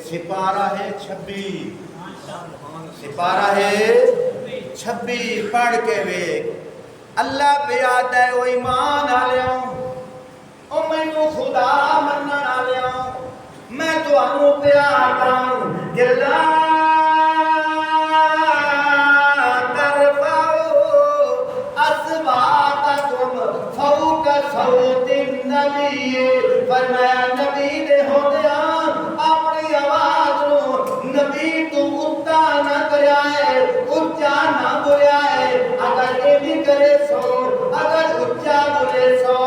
سپارہ ہے 26، سپارہ ہے 26 پڑھ کے ویک اللہ پہ آتا ہے وہ ایمان آلیاں او میں نو خدا منن آلیاں میں تو انو پہ آتا ہوں گلا فوق صوت النبی فرمایا نبی دے ہوندے اپنی آواز نو نبی تو اچا نہ کریائے اچا نہ بولیائے اگر یہ بھی کرے سو اگر اچا بولے سو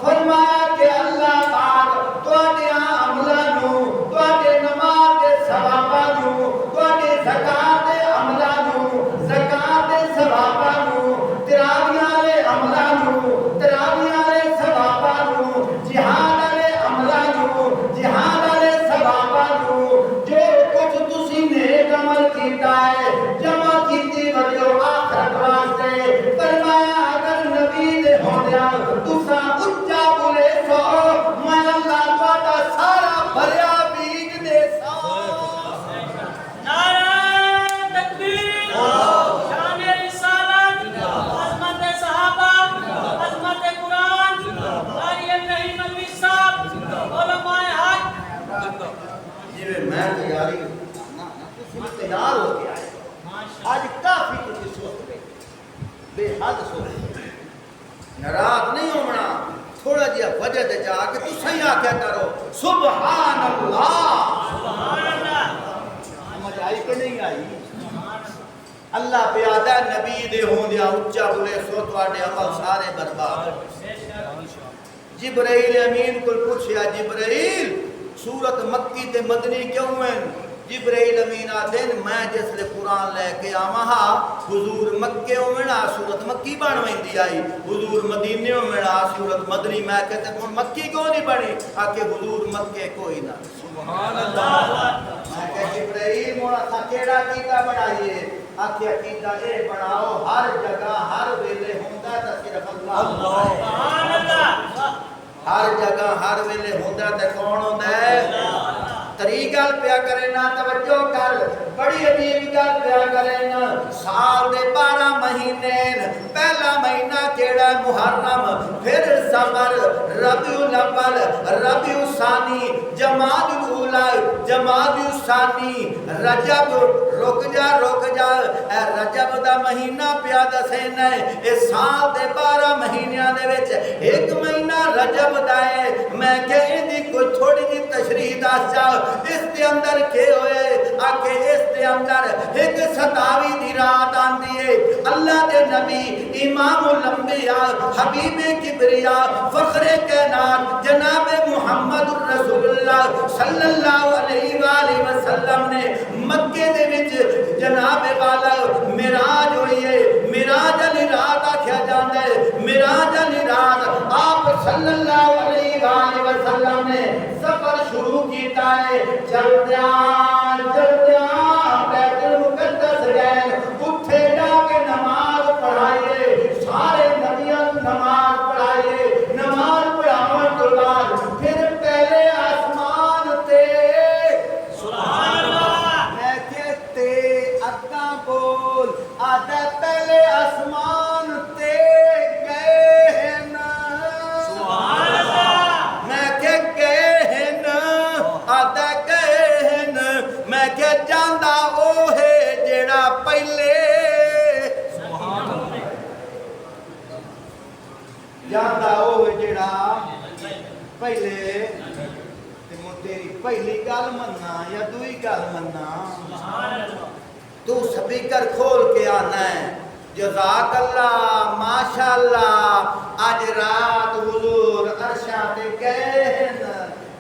فرمایا کہ اللہ پاک تواڈے عملاں نو تواڈے نماز دے ثواباں نو تواڈے زکات دے عملاں نو زکات دے ثواباں نو تراویح دے عملاں نو تراویح دے ثواباں نو جہاد دے عملاں نو جہاد دے ثواباں نو جو کچھ تسی نیک عمل کیتا ہے جمع کیتی وجو آخرت واسطے فرمایا اگر نبی دے ہوندیاں تساں اچا بولے سو میں اللہ تہاڈا سارا بھریا بیج دے سا میں تیاری تیار ہو گیا ہے آج کافی تجھے سوچ گئے بے حد سوچ ناراض نہیں ہونا تھوڑا جیا وجہ دے جا کہ تو صحیح آکھیا کرو سبحان اللہ سمجھ آئی کہ نہیں آئی اللہ پہ آدھا نبی دے ہوں دیا اچھا بولے سو تواڈے عمل سارے برباد جبرائیل امین کو پوچھیا جبرائیل سورت مکی تے مدنی کیوں ہیں جبرائیل امین آدھن میں جس لئے قرآن لے کے آمہا حضور مکے ہومنا سورت مکی بانویں دی آئی حضور مدینے ہومنا سورت مدنی میں کہتے ہیں مکی کیوں نہیں بڑی آکے حضور مکے کوئی نہ سبحان اللہ میں کہتے جبرائیل مولا تھا کیڑا کیتا بڑھائیے آکے عقیدہ اے بڑھاؤ ہر جگہ ہر ویلے ہوندہ تا صرف اللہ سبحان اللہ ہر جگہ ہر ویلے ہوندہ تے کون ہوندہ ہے طریقہ پیا کرنا توجہ کر بڑی عجیب گل پیا کرنا سال دے 12 مہینے پہلا مہینہ کیڑا محرم پھر صبر ربیع الاول ربیع الثانی جمادی الاولی جمادی الثانی رجب رک جا اے رجب دا مہینہ پیا دسینا ہے اس سال دے 12 مہینیاں دے وچ ایک مہینہ رجب دا ہے میں کہ دی کوئی تھوڑی جی تشریح دس جا اس دے اندر کے ہوئے آکے اس دے اندر ایک 27 دی رات آندی ہے اللہ دے نبی امام الانبیاء حبیب کبریاء فخر کائنات جناب محمد رسول اللہ صلی اللہ علیہ وآلہ وسلم نے مکے دے وچ جناب والا معراج ہوئی ہے معراج علی رات آکھیا جاندا ہے معراج علی رات آپ صلی اللہ علیہ وآلہ وسلم نے سفر شروع کیتا ہے جلدیاں بیت المقدس گئے اٹھے جا کے نماز پڑھائیے سارے نبیوں نماز پڑھائیے نماز پڑھاون تو بعد پھر پہلے آسمان تے سبحان اللہ میں کہتے اگاں بول آدھا پہلے آسمان تے گئے نا سبحان اللہ میں کہ گئے ہیں آدھا گئے ہیں میں کہ جاندہ او ہے جیڑا پہلے سبحان اللہ جاندہ او ہے جیڑا پہلے تیری پہلی گل مننا یا دوئی گل مننا تو سپیکر کھول کے آنا ہے جزاک اللہ ماشاءاللہ آج رات حضور عرشاں تے گئے ہیں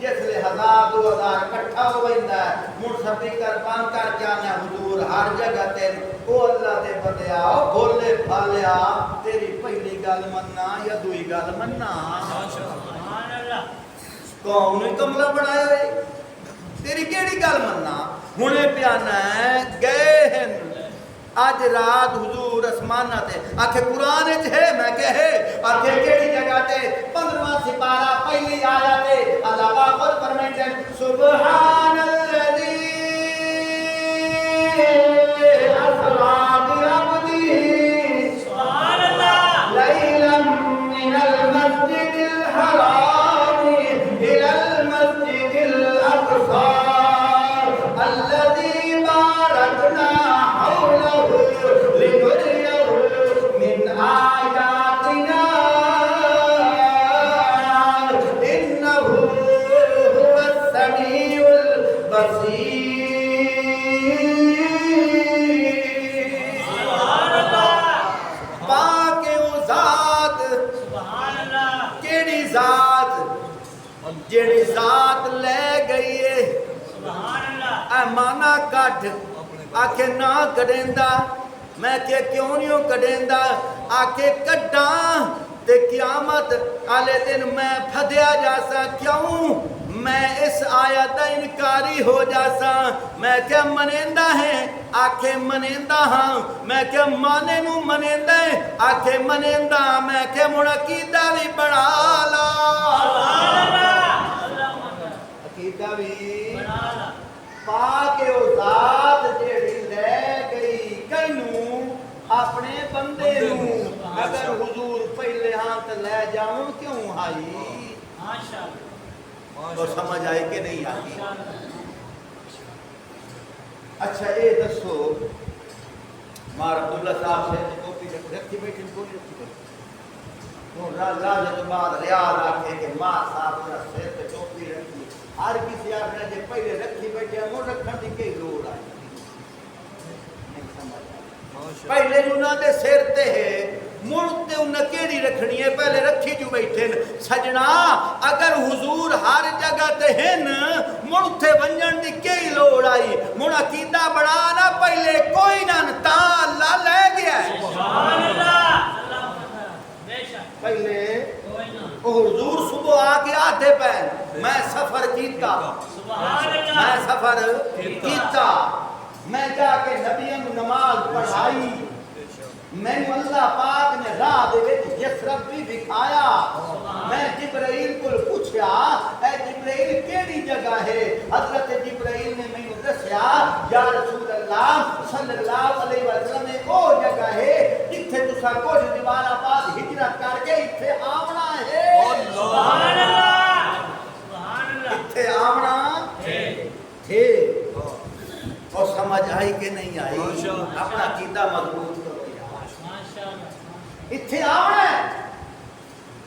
جس لئے 1000 کٹھا ہو گئندا ہے مڑ سپیکر بند کر کے آنا حضور ہر جگہ تے او اللہ دے بندیا او بولے پھالیا تیری پہلی گل مننا یا دوئی گل مننا سبحان اللہ قوم نے کملہ بڑھائے ہوئے تیری کیڑی گل مننا ہونے پیانا ہے گئے ہیں آج رات حضور اسمانہ تے آکھے قرآن ہے میں کہے آکھے کیڑی جگہ تے 15واں سپارہ پہلی آیا تے اللہ پاک خود فرمائیں سبحان الذی جیڑی ذات لے گئی ہے اے مانا کٹ آکھے نہ کڈیندا میں کہ کیوں نہیں کڈیندا آکھے کڈاں تے قیامت والے دن میں پھدیا جاسا کیوں میں اس آیت دا انکاری ہو جاسا میں کہ منیندا ہے آکھے منیندا ہاں میں کہ مانے نو منیندا ہے آکھے منیندا میں کہ منعقیدہ بھی بڑھا لا عقیدہ بھی پاک او ذات جیڑی لے گئی کینوں اپنے بندے نو اگر حضور پہلے ہاں تے لے جاؤں کیوں آئی ماشاءاللہ تو سمجھ آئی کہ نہیں آئی اچھا اے دسو مار عبداللہ صاحب سے ٹوپی رکھی بیٹھی کوئی رکھی بیٹھی راجہ بعد ریاض آکھے کہ ماں صاحب کا سر تے ٹوپی رکھی ہر کسی آپنے جے پہلے رکھی بیٹھے مو رکھن دی کئی لوڑ آئی نہیں سمجھ آئی پہلے انہاں دے سر تے ہے مڑ تے انہاں کیڑی رکھنی ہے پہلے رکھی جو بیٹھے سجنا اگر حضور ہر جگہ تے ہیں مڑ تے ونجن دی کئی لوڑ آئی مڑ عقیدہ بڑھا نہ پہلے کوئی نہ تا اللہ لے گیا ہے سبحان اللہ پہلے حضور صبح آگے آدھے پہن میں سفر کیتا میں سفر کیتا میں جا کے نبیوں نماز پڑھائی میں اللہ پاک نے راہ دے وچ یسرب بھی دکھایا میں جبرائیل کو پوچھیا اے جبرائیل کیڑی جگہ ہے حضرت جبرائیل نے مینوں دسیا یا رسول اللہ صلی اللہ علیہ وسلم او جگہ ہے جتھے تساں کچھ دیوارہ بعد ہجرت کر کے ایتھے آونا ہے سبحان اللہ سبحان اللہ ایتھے آونا ہے اور سمجھ آئی کہ نہیں آئی اپنا عقیدہ مضبوط کرو اتھے آونا ہے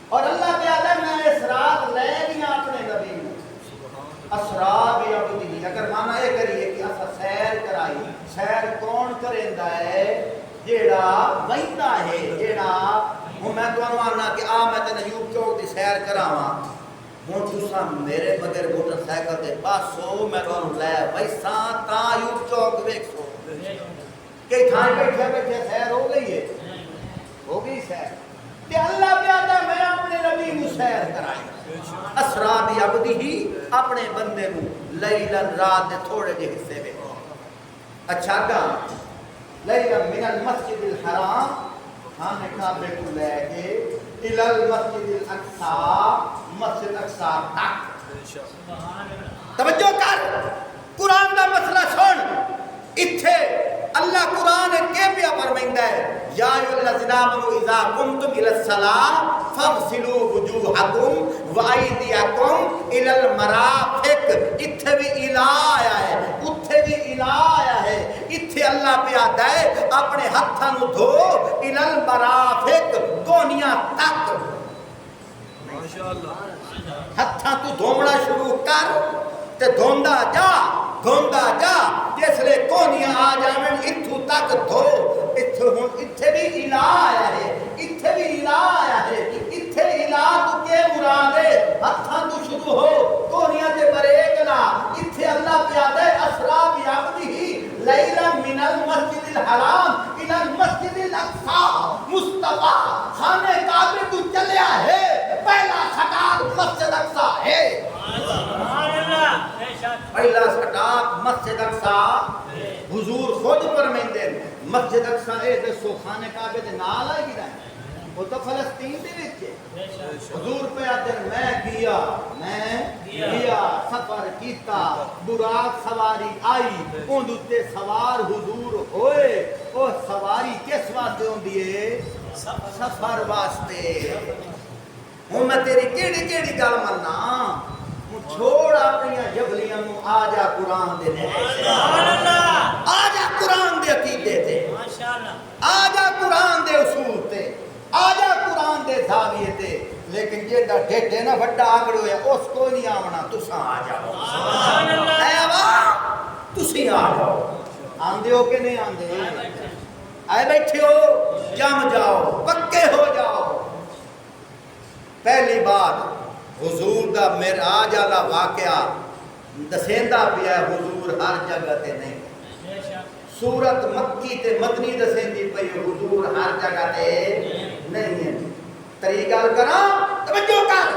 اور اللہ بیادہ میں اس رات لے گیا اپنے نبی اسرار بھی عبدی اگر مانا یہ کریے کہ اسا سیر کرائی سیر کون کریندا ہے جیڑا ویندا ہے جیڑا ہوں میں تو آنا کہ میں تے ایوب چوک دی سیر کراواں ہوں تساں میرے بغیر موٹر سائیکل دے پاسو میں تانوں لے ویساں تا ایوب چوک ویکھو کہ تھاں بیٹھے بیٹھے سیر ہو گئی ہے ہو گئی سیر تے اللہ بیادہ میں اپنے نبی نو سیر کرائی اسرا بھی عبدی ہی اپنے بندے نو لیلن رات دے تھوڑے جے حصے میں اچھا گا لیلن من المسجد الحرام خانہ کعبے کو لے کے الى المسجد الاقصی مسجد اقصی تک توجہ کر قرآن دا مسئلہ سن اتھے اللہ قرآن کے پیا فرمائندا ہے یا ایھا الذین آمنوا اذا قمتم الى الصلاۃ فاغسلوا وجوہکم وایدیکم الى المرافق اتھے بھی الہ آیا ہے اتھے بھی الہ آیا ہے اتھے اللہ پیادا ہے اپنے ہتھاں نو دھو الى المرافق گونیاں تک ماشاءاللہ ہتھاں تو دھونا شروع کر تے دھوندا جا جس لے کونیاں آ جاون اتھوں تک دھو اتھے بھی الہ آیا ہے اتھے بھی الہ آیا ہے اتھے الہ تو کے مراد ہے ہتھاں تو شروع ہو کونیاں تے بریک لا اتھے اللہ پیادا ہے اسرا بعبدہ لیلا من المسجد الحرام الى المسجد الاقصی مصطفیٰ خانہ کعبے کو چلیا ہے پہلا سٹاپ مسجد اقصی ہے پہلا سٹاپ مسجد اقصی حضور خود فرمائندے مسجد اقصی اے دسو خانہ کعبے دے نال آئی گئی وہ تو فلسطین دے وچ ہے حضور پہ آدھر میں گیا سفر کیتا براق سواری آئی اون تے سوار حضور ہوئے او سواری کس واسطے ہوندی ہے سفر واسطے ہوں میں تیری کیڑی گل مننا چھوڑ اپنی جبلیاں نو آ جا قرآن دے آ جا قرآن دے عقیدے تے تھاویے تے لیکن جے دا ڈیڈ ہے نا وڈا آگڑ ہویا اس کو نہیں آونا تساں آ جاؤ اے عوام تسی آ جاؤ آندے ہو کہ نہیں آندے آئے بیٹھے ہو جم جاؤ پکے ہو جاؤ پہلی بات حضور دا معراج والا واقعہ دسیندا پیا حضور ہر جگہ تے نہیں سورت مکی تے مدنی دسیندی پئی حضور ہر جگہ تے نہیں ہے تری گل کراں توجہ کر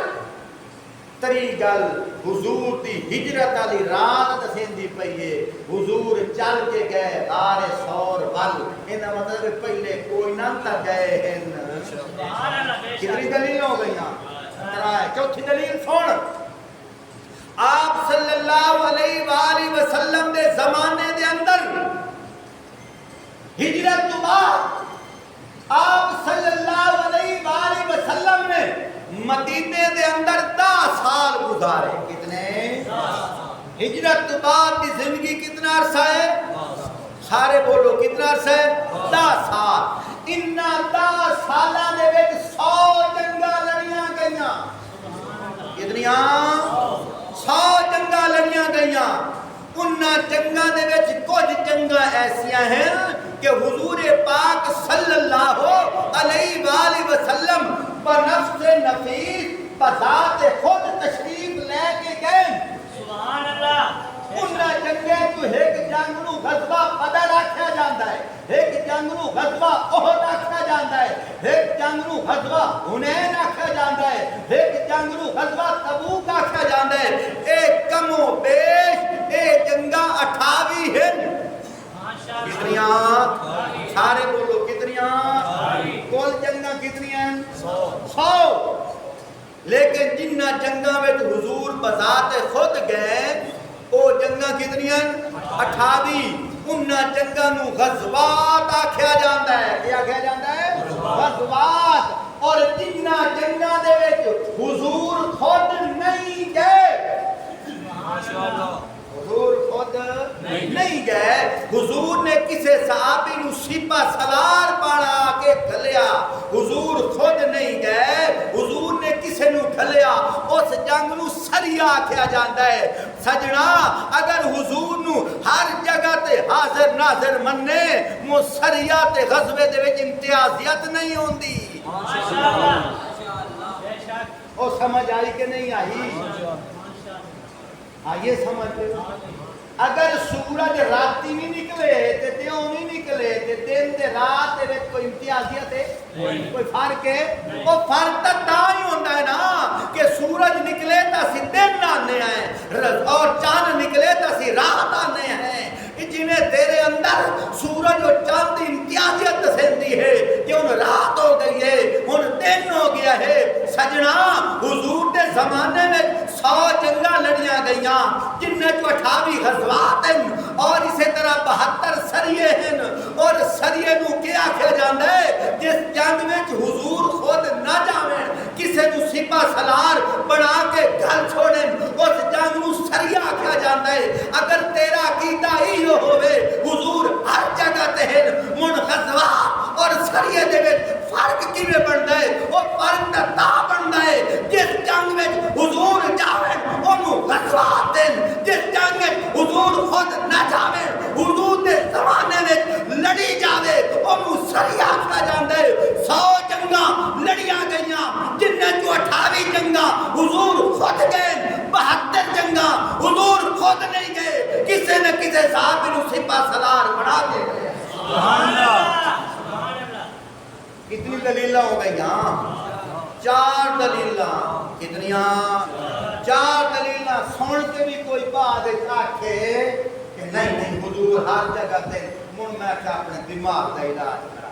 تری گل حضور دی ہجرت والی رات دسیندی پئی ہے حضور چل کے گئے غار ثور ول ایندا مطلب پہلے کوئی نہ تا گئے ہیں سبحان اللہ کتنی دلیل ہو گئیاں ترائے چوتھی دلیل سن آپ صلی اللہ علیہ وآلہ وسلم دے زمانے دے اندر ہجرت تو بعد آپ صلی اللہ علیہ وآلہ وسلم نے مدینے دے اندر 10 سال گزارے کتنے ہجرت تو بعد کی زندگی کتنا عرصہ ہے سارے بولو کتنا عرصہ ہے 10 سال انہا 10 سالہ دے وچ 100 جنگاں لڑیاں گئیاں کتنیاں 100 جنگاں لڑیاں گئیاں انہاں جنگاں دے وچ کچھ جنگاں ایسیاں ہیں کہ حضور پاک صلی اللہ علیہ وآلہ وسلم بنفس نفیس بذات خود تشریف لے کے گئے سبحان اللہ انہاں جنگیں تو ایک جنگ نو غزوہ بدر آکھیا جاندا ہے ایک جنگ نو غزوہ احد آکھیا جاندا ہے ایک جنگ نو غزوہ حنین آکھیا جاندا ہے ایک جنگ نو غزوہ تبوک آکھیا جاندا ہے ایک کم و بیش اے جنگاں 28 ہیں کتنیاں سارے بولو کتنیاں کل جنگاں کتنیاں 100 لیکن جنہ جنگاں میں حضور بذات خود گئے او جنگاں کتنیاں 28 انہاں جنگاں نو غزوات آکھیا جاندا ہے کیا کہا جاندا ہے غزوات اور جنہ جنگاں دے وچ حضور خود نہیں گئے ماشاءاللہ حضور خود نہیں گئے حضور نے کسے صحابی نو سپہ سالار پڑھا کے گھلیا حضور خود نہیں گئے حضور نے کسے نو گھلیا اس جنگ نو سریا آکھیا جاندا ہے سجنا اگر حضور نو ہر جگہ تے حاضر ناظر مننے مو سریا تے غزوے دے وچ امتیازیت نہیں ہوندی ماشاءاللہ او سمجھ آئی کہ نہیں آئی آئیے سمجھتے اگر سورج راتی نہیں نکلے تے دیوں نہیں نکلے تے دن دے رات دے کوئی امتیازیت ہے کوئی فرق ہے وہ فرق تا ہی ہوتا ہے نا کہ سورج نکلے تا سی دن آنے ہیں اور چاند نکلے تا سی رات آنے ہیں جنہیں تیرے اندر سورج اور چاند امتیازیت دسندی ہے کہ ان رات ہو گئی ہے ان دن ہو گیا ہے سجنا حضور دے زمانے میں 100 جنگاں لڑیاں گئیاں جن میں جو 28 غزوات ہیں اور اسی طرح 72 سریے ہیں اور سریے نو کیا کیا جاندہ ہے جس جنگ میں حضور خود نہ جاویں کسے نو سپہ سالار بنا کے گھر چھوڑیں اس جنگ نو سریہ کیا جاندہ ہے اگر تیرا عقیدہ ہی ہوئے حضور ہر جگہ تہن من غزوات اور سریے دے میں فرق کی میں بڑھنا ہے وہ فرق تا بڑھنا ہے جس جنگ میں حضور جاویں انہوں غزوات دیں جس جنگ میں حضور خود نہ جاویں حضور دے زمانے میں لڑی جاوے انہوں سریہ کھا جاندے 100 جنگاں لڑیاں گئیاں جن نے جو 28 جنگاں حضور خود گئے 72 جنگاں حضور خود نہیں گئے کسے نہ کسے صاحب انہوں سپہ سالار بڑھا دے گئے سبحان اللہ کتنی دلیلہ ہو گئی یہاں 4 دلیلہ کتنیاں 4 دلیلہ سن کے بھی کوئی بات آکھے کہ نہیں حضور ہر جگہ تے من میں کہ اپنے دماغ دا علاج کرا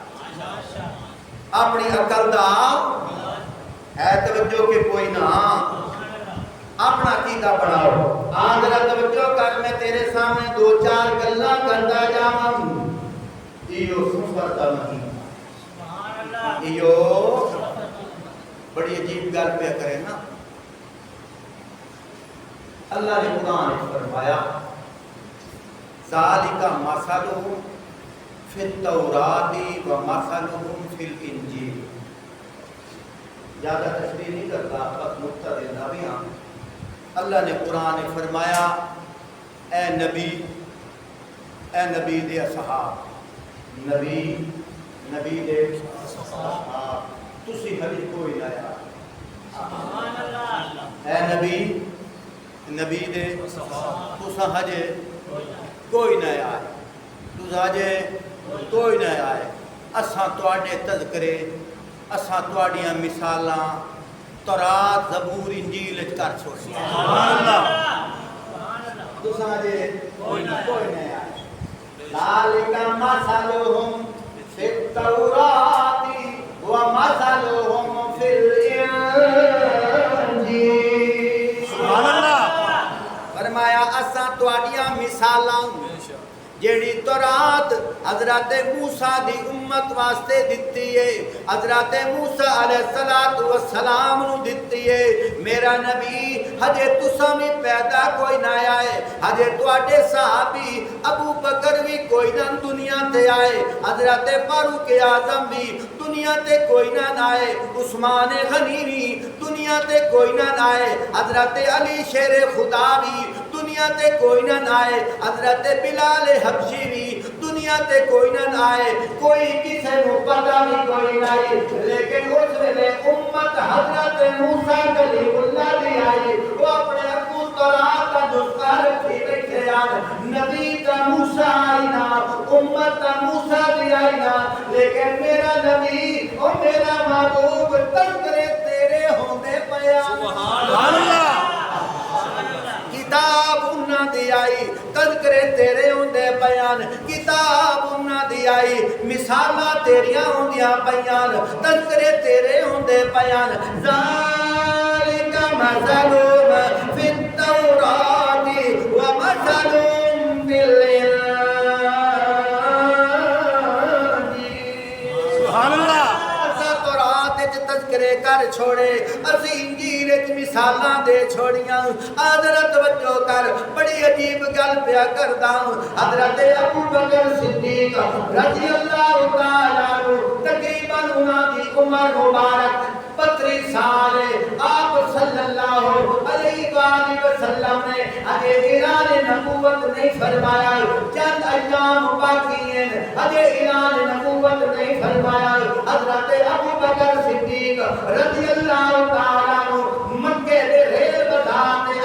اپنی عقل دا ہے توجہ کہ کوئی نہ اپنا عقیدہ بڑھاؤ آندرہ توجہ کر میں تیرے سامنے 2-4 گلاں کرتا جاواں ایو سفر دا مہینہ ایو بڑی عجیب گل پہ کرے نا اللہ نے قرآن نے فرمایا ذالک مثلہم فی التوراۃ و مثلہم فی الانجیل زیادہ تشریح نہیں کرتا، بس نقطہ دینا بھی ہاں۔ اللہ نے قرآن میں فرمایا اے نبی دے اصحاب، نبی دے اصحاب تسی حج کوئی نہ آیا، اے نبی دے تسا حج کوئی نہ آئے، تسا حج کوئی نہ آئے۔ اساں تواڈے تذکرے، اساں تواڈیاں مثالاں تورات زبور انجیل وچ کر چھوڑی، تسا حج کوئی نہ آئے۔ ذالک مثلہم فی التوراۃ ومثلہم فی الانجیل۔ سبحان اللہ۔ فرمایا اساں تواڈیاں مثالاں جیڑی تورات حضرت موسیٰ دی امت واسطے دتی ہے، حضرت موسیٰ علیہ السلام نو دتی ہے، میرا نبی ہجے تساں بھی پیدا کوئی نہ آئے، ہجے تواڈے صحابی ابو بکر بھی کوئی نہ دنیا تے آئے، حضرت فاروق اعظم بھی دنیا تے کوئی نہ آئے، عثمان غنی بھی دنیا تے کوئی نہ آئے، حضرت علی شیر خدا بھی دنیا تے کوئی نہ آئے، حضرت بلال حبشی بھی دنیا تے کوئی نہ آئے، کوئی کسے نو پتہ بھی کوئی نہ آئے، لیکن اس ویلے امت حضرت موسیٰ کلیم اللہ بھی آئی، وہ اپنے ابو تورات کا نسخہ رکھی بیٹھے آن، نبی کا موسیٰ آئی نا، امت کا موسیٰ بھی آئی نا، لیکن میرا نبی اور میرا محبوب تذکرے تیرے ہوندے پیان۔ سبحان اللہ۔ کتاب انہاں دی آئی، تذکرے تیرے ہوندے بیان، کتاب انہاں دی آئی، مثالاں تیریاں ہوندیاں بیان، تذکرے تیرے ہوندے بیان۔ ذالک مثلہم فی التوراۃ ومثلہم فی الانجیل۔ سبحان اللہ۔ تذکرے کر چھوڑے، اسی انجیل وچ مثالاں دے چھوڑیاں۔ حضرت توجہ کر، بڑی عجیب گل پیا کردا، حضرت ابو بکر صدیق رضی اللہ تعالیٰ عنہ تقریباً انہاں دی عمر مبارک 32 سال ہے، آپ صلی اللہ علیہ وآلہ وسلم نے اجے اعلان نبوت نہیں فرمایا، چند ایام باقی ہیں، اجے اعلان نبوت نہیں فرمایا۔ حضرت ابو بکر صدیق رضی اللہ تعالیٰ عنہ مکے دے ریل بازار دے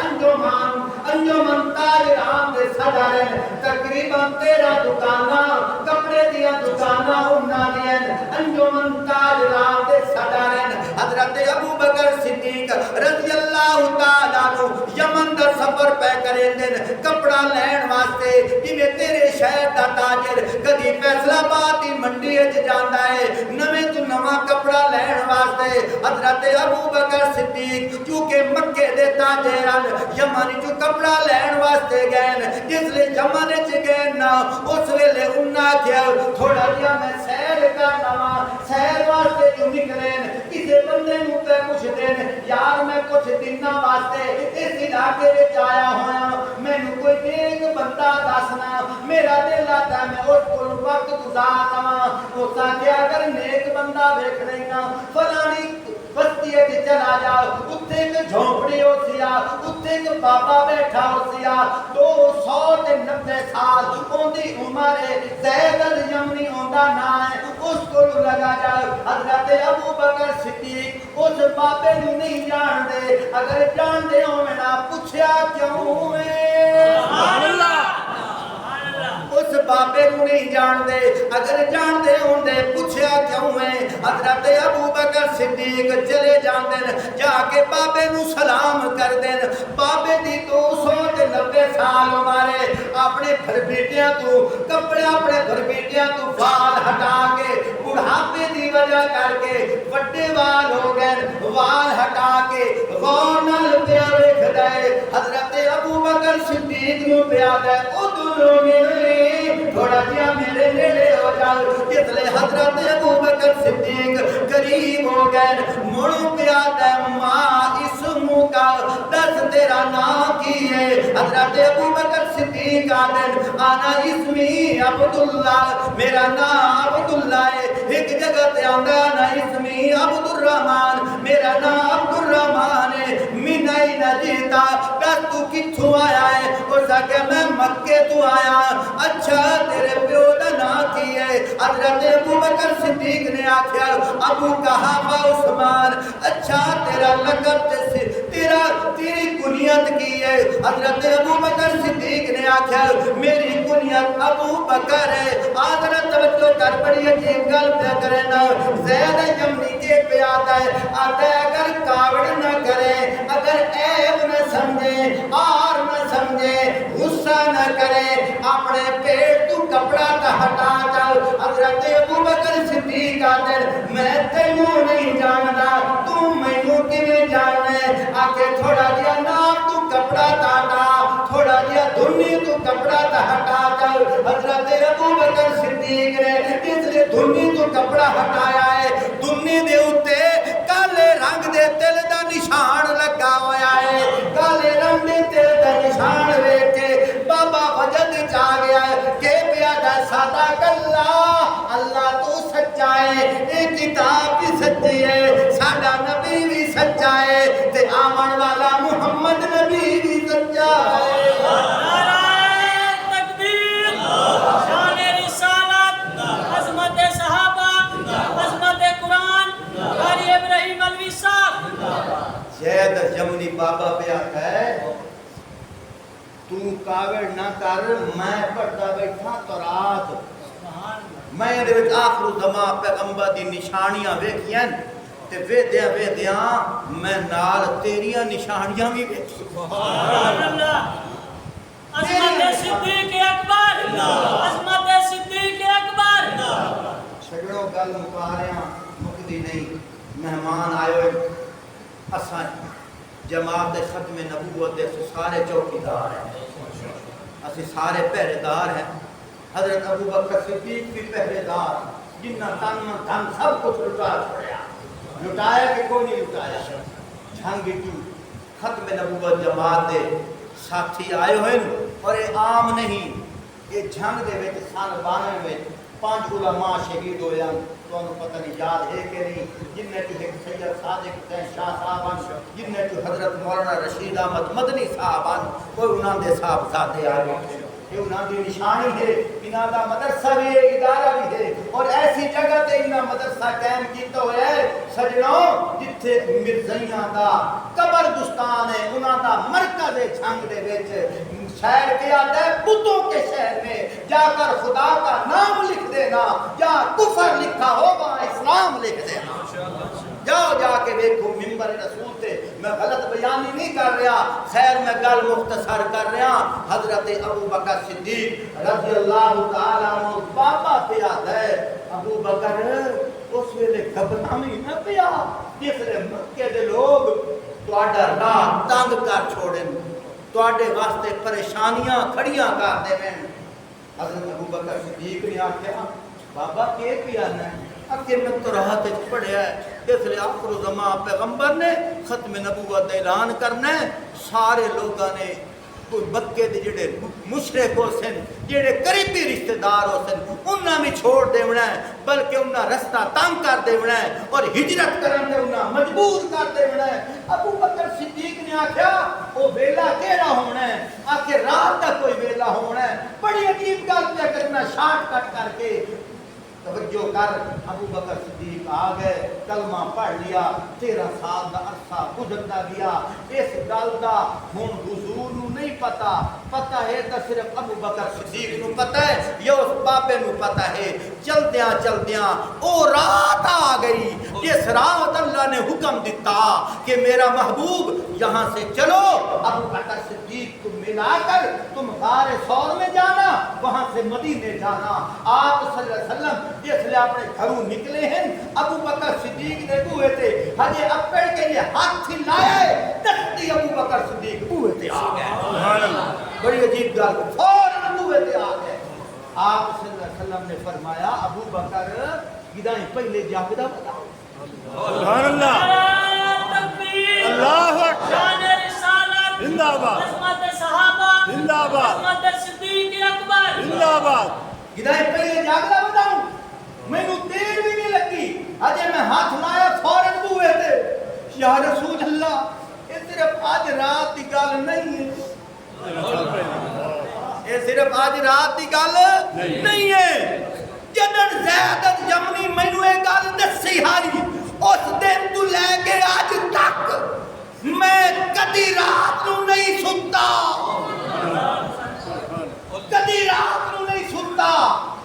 انجمن تاجران دے صدر ہیں، تقریباً 13 دکاناں کپڑے دیاں دکاناں انہاں دیاں، انجمن تاجران دے صدر ہیں۔ حضرت ابو بکر صدیق رضی اللہ تعالیٰ عنہ یمن دا سفر پہ کریں دن کپڑا لین واسطے، جویں تیرے شہر دا تاجر کدی فیصل آباد دی منڈی وچ جاندا ہے نویں تو نواں کپڑا لین واسطے، حضرت ابو بکر صدیق چونکہ مکے دے تاجر ہیں، یمن چوں کپڑا لین واسطے گئے، جس لے یمن وچ گئے نا اس ویلے انہاں کیا تھوڑا جہا میں سیر کرنا وا، سیر واسطے جو نکلے کسی بندے نو تے کچھ دین یار میں کچھ دنوں واسطے اس علاقے وچ آیا ہویا، مینوں کوئی نیک بندہ دسنا، میرا دل آتا میں اس کول وقت گزار لواں، اس آکھیا اگر نیک بندہ ویکھ لینا فلانی بستی وچ چلا جا، اتھے ایک جھونپڑی ہو سیا، اتھے ایک بابا بیٹھا ہو سیا، 290 سال اندی عمر ہے، زید الیمنی اوندا نام ہے، اس کو لگا جا۔ حضرت ابو بکر صدیق اس بابے نو نہیں جان دے، اگر جان دے ہوئے نا پوچھیا کیوں ہے؟ سبحان اللہ۔ اس بابے نو نہیں جان دے، اگر جان دے ہوندے پوچھیا کیوں ہے؟ حضرت ابو بکر صدیق چلے جان دین، جا کے بابے نو سلام کر دین، بابے دی 290 سال ہمارے اپنے گھر بیٹیاں تو کپڑے اپنے گھر بیٹیاں تو وال ہٹا کے بڑھاپے دی وجہ کر کے وڈے وال ہو گئے، وال ہٹا کے غور نال پیا ویکھ دے، حضرت ابو بکر صدیق نو پیا دے ادھر میرے تھوڑا جہا میرے نیڑے ہو جاؤ، جتنے حضرت ابو بکر صدیق قریب ہو گئے، مڑوں پیا دے ماں اسمو کا دس تیرا نام کی ہے، حضرت ابو بکر صدیق صدیق آدن آنا اسمی عبداللہ میرا نام عبداللہ ہے ایک جگہ تے آندا آنا اسمی عبدالرحمن میرا نام عبدالرحمن ہے من این جیتا بس تو کتھوں آیا ہے اس کہ میں مکے تو آیا اچھا تیرے پیو دا نام کی ہے حضرت ابو بکر صدیق نے آکھیا ابو قحافہ عثمان اچھا تیرا لقب تیری کنیت کی ہے حضرت ابو بکر صدیق نے آکھیا میری کنیت ابو بکر ہے حضرت توجہ کر بڑی عجیب گل پہ کرے نا زید یمنی کے پہ آتا ہے اگر کاوڑ نہ کرے اگر عیب نہ سمجھے آر نہ سمجھے غصہ نہ کرے اپنے پیٹ تو کپڑا کا ہٹا جاؤ حضرت ابو بکر صدیق آتے میں تینوں نہیں جانتا تو مینوں کیویں جاننے آکے تھوڑا دیا نام تو کپڑا تاٹا تھوڑا دیا دھنی تو کپڑا تا ہٹا جاؤ حضرت ابو بکر صدیق نے اس لیے دھنی تو کپڑا ہٹایا ہے دھنی دے اتے کالے رنگ دے تل دا نشان لگا ہویا ہے کالے رنگ دے تل دا نشان رے کے بابا وجد چا گیا ہے کہ پیادا صدق اللہ تو سچا ہے ایک کتاب بھی سچی ہے ساڈا نبی بھی سچا ہے تے آمن والا محمد نبی بھی سچا ہے زید یمنی بابا پہ آتا ہے تو کاوڑ نہ کر میں پڑھتا بیٹھا تو رات میں دے وچ آخر زمان پیغمبر دی نشانیاں ویکھیاں تے ویدیاں میں نال تیریاں نشانیاں بھی ویکھی سبحان اللہ عظمت صدیق اکبر عظمت صدیق اکبر چھڑو گل مکا رہے ہیں مکدی نہیں مہمان آئے ہوئے اساں جماعت ختم نبوت دے سارے چوکیدار ہیں اسی سارے پہرے دار ہیں حضرت ابو بکر صدیق بھی پہرے دار جنہ تن دھن سب کچھ لٹا چھوڑیا لٹایا کہ کوئی نہیں لٹایا جھنگ کی ختم نبوت جماعت دے ساتھی آئے ہوئے اور یہ عام نہیں یہ جھنگ دے وچ سن 92 میں 5 علماء شہید ہوئے ہیں تو انہوں پتہ نہیں یاد ہے کہ نہیں جن نے تو ایک سید صادق حسین شاہ صاحبان جن نے تو حضرت مولانا رشید احمد مدنی صاحبان کوئی انہوں دے صاحب ذاتے آئے یہ انہوں دی نشانی ہے انہوں دا مدرسہ بھی ہے ادارہ بھی ہے اور ایسی جگہ تے انہوں مدرسہ قائم کیتا ہوئے ہے سجنوں جتھے مرزیاں دا قبرستان ہے انہوں دا مرکز جھنگ دے وچ شہر کے آتا ہے بتوں کے شہر میں جا کر خدا کا نام لکھ دینا یا کفر لکھا ہوگا اسلام لکھ دینا جاؤ جا کے دیکھو منبر رسول تے میں غلط بیانی نہیں کر رہا خیر میں گل مختصر کر رہا حضرت ابو بکر صدیق رضی اللہ تعالیٰ عنہ بابا پہ آتا ہے ابو بکر اس ویلے گھبرامی نہ پیا جس لئے مکے دے لوگ تو آڈا راہ تنگ کر چھوڑیں تو آڈے واسطے پریشانیاں کھڑیاں کر دے میں حضرت ابو بکر صدیق نے آکھیا بابا کے پیانا ہے اکھے میں تو راحت پڑھیا ہے اس لئے آخر زمان پیغمبر نے ختم نبوت اعلان کرنا ہے سارے لوگاں نے کوئی مکے دے جڑے مشرک ہو سن جڑے قریبی رشتہ دار ہو سن انہاں بھی چھوڑ دیونا ہے بلکہ انہاں رستہ تنگ کر دیونا ہے اور ہجرت کرن دے انہاں مجبور کر دیونا ہے ابو بکر صدیق نے آکھیا او ویلا کیڑا ہونا ہے آکھے رات دا کوئی ویلا ہونا ہے بڑی عجیب گل پہ کرنا شارٹ کٹ کر کے توجہ کر ابو بکر صدیق آ گئے کلمہ پڑھ لیا 13 سال دا عرصہ گزرتا گیا اس گل دا ہن حضور نو نہیں پتہ ہے تو صرف ابو بکر صدیق نو پتہ ہے یا اس بابے نو پتہ ہے چلدیاں او رات آ گئی جس رات اللہ نے حکم دیتا کہ میرا محبوب یہاں سے چلو ابو بکر صدیق کو ملا کر تم غار ثور میں جانا وہاں سے مدینے جانا آپ صلی اللہ علیہ وسلم جس لئے اپنے گھروں نکلے ہیں ابو بکر صدیق نے بوئے تھے حجے اپڑ کے لیے ہاتھ لایا ہے تختی ابو بکر صدیق بوئے تھے آ گئے بڑی عجیب گل فوراً بوئے تھے آ گئے آپ صلی اللہ علیہ وسلم نے فرمایا ابو بکر گدائیں پہلے جاگدہ بتاؤ سبحان اللہ اللہ اکبر زندہ باد عظمت صحابہ زندہ باد عظمت صدیق اکبر زندہ باد ہدایت پہلے جاگلا بتاؤں میں نو دیر بھی نہیں لگی اجے میں ہاتھ لایا فوراً بوئے تھے یا رسول اللہ یہ صرف آج رات کی گل نہیں ہے یہ صرف آج رات کی گل نہیں ہے جدن زیادت جمنی میں نو ایک گل دسی ہاری اس دن تو لے کے آج تک میں کدی رات نو نہیں سنتا کدی رات نو نہیں سنتا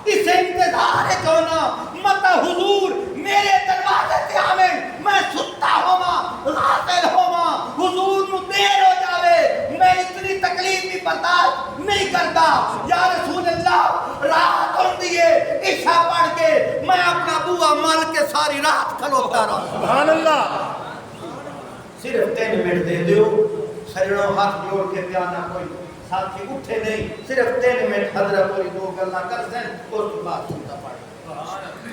اس انتظار ہونا متا حضور میرے دروازے سے آمین میں ستا ہوما غافل ہوما حضور نو دیر ہو جاوے میں اتنی تکلیف بھی برداشت نہیں کرتا یا رسول اللہ رات ہوں دیئے عشاء پڑھ کے میں اپنا بوا مل کے ساری رات کھلوتا رہا سبحان اللہ صرف 3 منٹ دے دیو سجڑوں ہاتھ جوڑ کے پیانا کوئی ساتھی اٹھے نہیں صرف 3 منٹ حضرت کوئی 2 گلنا کر دیں اور تو بات سنتا پڑھ